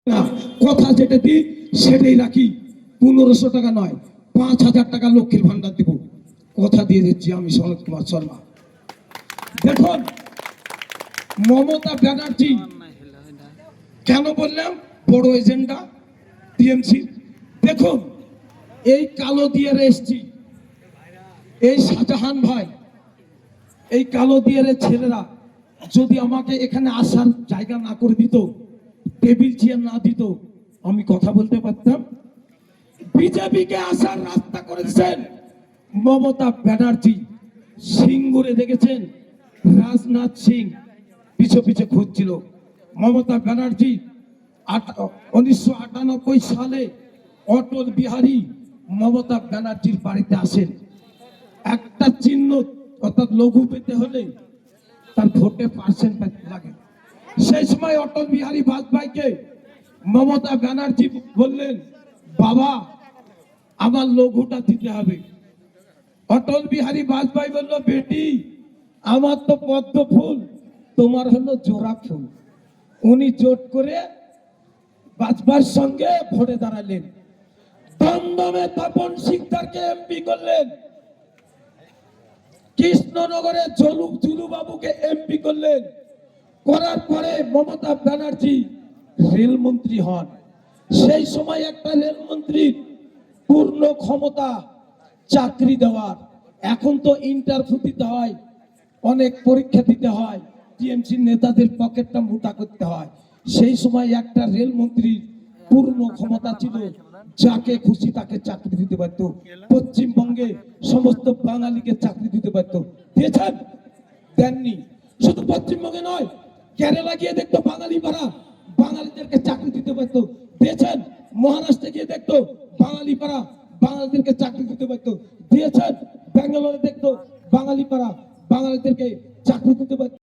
না, কথা যেটা দিই সেটাই রাখি। 1500 টাকা নয়, 5000 টাকা লক্ষ্মীর ভান্ডার দেব, কথা দিয়ে দিচ্ছি আমি সনৎ কুমার শর্মা। দেখুন, মমতা ব্যানার্জি কেন বললাম বড় এজেন্ডা টিএমসি। দেখুন, এই কালো দিয়ারে এসছি, এই শাহজাহান ভাই, এই কালো দিয়ারের ছেলেরা যদি আমাকে এখানে আসার জায়গা না করে দিত, টেবিল চেয়ার না দিত, আমি কথা বলতে পারতাম। বিজেপিকে আসার রাস্তা করেছেন মমতা ব্যানার্জি। সিঙ্গুরে দেখেছেন রাজনাথ সিং পিছে পিছে খুঁজছিল। মমতা ব্যানার্জি 1998 সালে অটল বিহারী মমতা ব্যানার্জির বাড়িতে আসেন। একটা চিহ্ন অর্থাৎ লঘু পেতে হলে তার ভোটে পার্সেন্ট লাগে। সেই সময় অটল বিহারী বাজপেয়ীকে মমতা ব্যানার্জি বললেন, বাবা আমার লঘুটা দিতে হবে। অটল বিহারী বাজপেয়ী বলল, বেটি আমার তো পদ্ম ফুল, তোমার হলো জোড়া ফুল। উনি জোট করে বাজপেয়ীর সঙ্গে ভোটে দাঁড়ালেন। দমদমে তপন সিকদারকে এমপি করলেন, কৃষ্ণনগরে জুলু বাবুকে এমপি করলেন। করার পরে মমতা ব্যানার্জি রেলমন্ত্রী হন। সেই সময় একটা রেলমন্ত্রীর পূর্ণ ক্ষমতা চাকরি দেওয়ার। এখন তো ইন্টারভিউ দিতে হয়, অনেক পরীক্ষা দিতে হয়, টিএমসি নেতাদের পকেটটা মোটা করতে হয়। সেই সময় একটা রেলমন্ত্রীর পূর্ণ ক্ষমতা ছিল, যাকে খুশি তাকে চাকরি দিতে পারত। পশ্চিমবঙ্গে সমস্ত বাঙালিকে চাকরি দিতে পারত। দিয়েছেন? দেননি। শুধু পশ্চিমবঙ্গে নয়, কেরালা গিয়ে দেখতো বাঙালি পাড়া, বাঙালিদেরকে চাকরি দিতে পারতো। দিয়েছেন? মহারাষ্ট্রে গিয়ে দেখতো বাঙালি পাড়া, বাঙালিদেরকে চাকরি দিতে পারতো। দিয়েছেন? ব্যাঙ্গালোরে দেখতো বাঙালি পাড়া, বাঙালিদেরকে চাকরি দিতে পারতো।